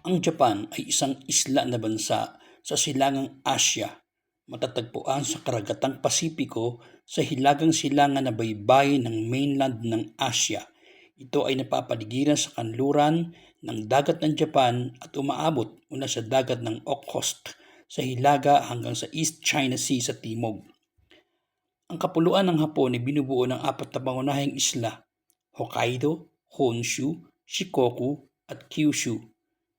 Ang Japan ay isang isla na bansa sa silangang Asya, matatagpuan sa karagatang Pasipiko sa hilagang silangan na baybayin ng mainland ng Asya. Ito ay napapaligiran sa kanluran ng dagat ng Japan at umaabot mula sa dagat ng Okhotsk sa hilaga hanggang sa East China Sea sa timog. Ang kapuluan ng Hapon ay binubuo ng apat na pangunahing isla: Hokkaido, Honshu, Shikoku at Kyushu,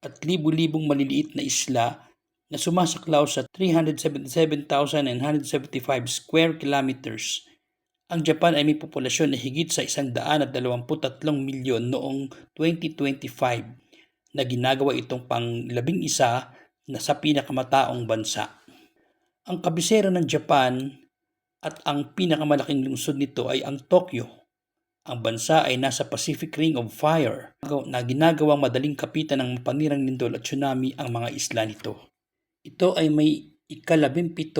at libu-libong maliliit na isla na sumasaklaw sa 377,975 square kilometers. Ang Japan ay may populasyon na higit sa 123 milyon noong 2025 na ginagawa itong pang-11 na sa pinakamataong bansa. Ang kabisera ng Japan at ang pinakamalaking lungsod nito ay ang Tokyo. Ang bansa ay nasa Pacific Ring of Fire na ginagawang madaling kapitan ng mapanirang lindol at tsunami ang mga isla nito. Ito ay may ika-17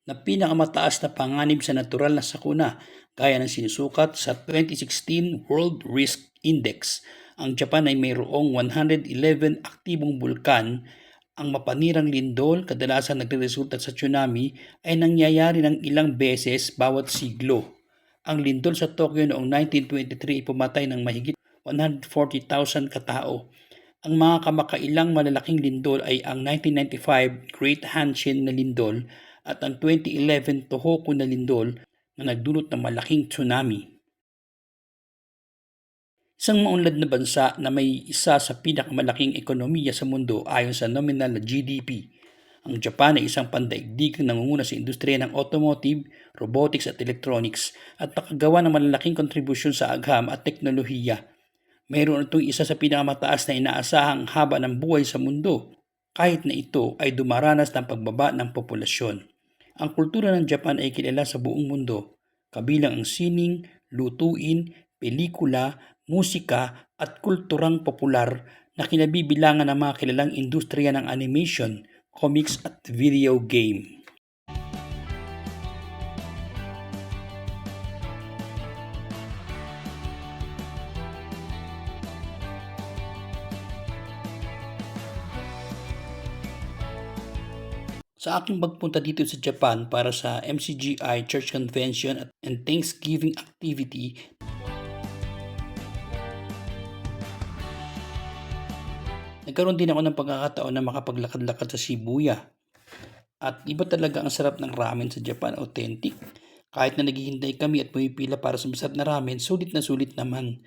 na pinakamataas na panganib sa natural na sakuna gaya ng sinusukat sa 2016 World Risk Index. Ang Japan ay mayroong 111 aktibong bulkan. Ang mapanirang lindol, kadalasan nagreresulta sa tsunami, ay nangyayari ng ilang beses bawat siglo. Ang lindol sa Tokyo noong 1923 ay pumatay ng mahigit 140,000 katao. Ang mga kamakailang malalaking lindol ay ang 1995 Great Hanshin na lindol at ang 2011 Tohoku na lindol na nagdulot ng malaking tsunami. Isang maunlad na bansa na may isa sa pinakamalaking ekonomiya sa mundo ayon sa nominal na GDP. Ang Japan ay isang pandaigdigang nangunguna sa industriya ng automotive, robotics at electronics at nakagawa ng malalaking kontribusyon sa agham at teknolohiya. Mayroon itong isa sa pinakamataas na inaasahang haba ng buhay sa mundo, kahit na ito ay dumaranas ng pagbaba ng populasyon. Ang kultura ng Japan ay kilala sa buong mundo, kabilang ang sining, lutuin, pelikula, musika at kulturang popular na kinabibilangan ng mga kilalang industriya ng animation, comics at video game. Sa aking pagpunta dito sa Japan para sa MCGI Church Convention and Thanksgiving activity, nagkaroon din ako ng pagkakataon na makapaglakad-lakad sa Shibuya. At iba talaga ang sarap ng ramen sa Japan, authentic. Kahit na naghihintay kami at pumipila para sa masarap na ramen, sulit na sulit naman.